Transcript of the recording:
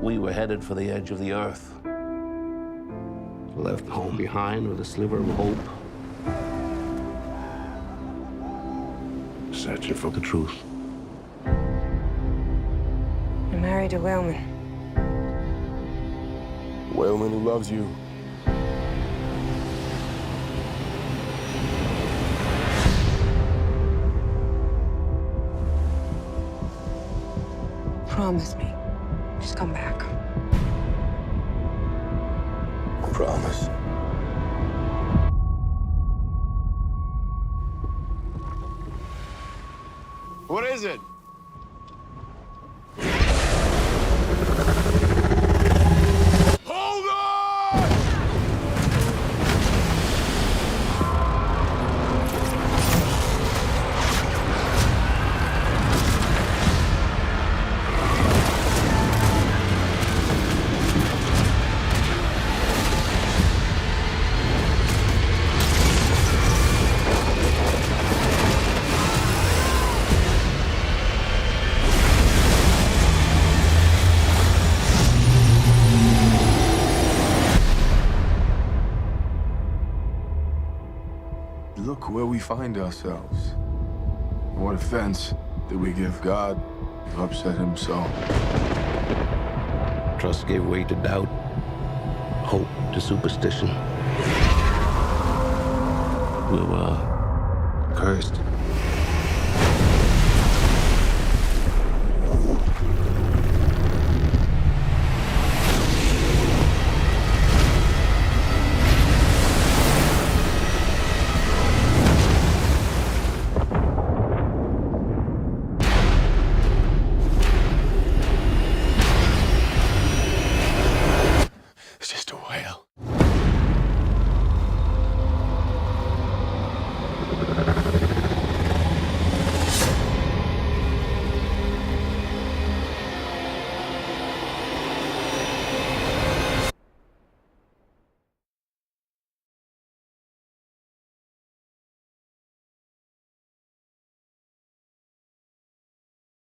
we were headed for the edge of the earth. Left home behind with a sliver of hope. Searching for the truth. You're married to Whaleman. Whaleman who loves you. Promise me. Just come back. Promise. What is it? Hold on! Look where we find ourselves. What offense did we give God? We've upset him so. Trust gave way to doubt. Hope to superstition. We were cursed.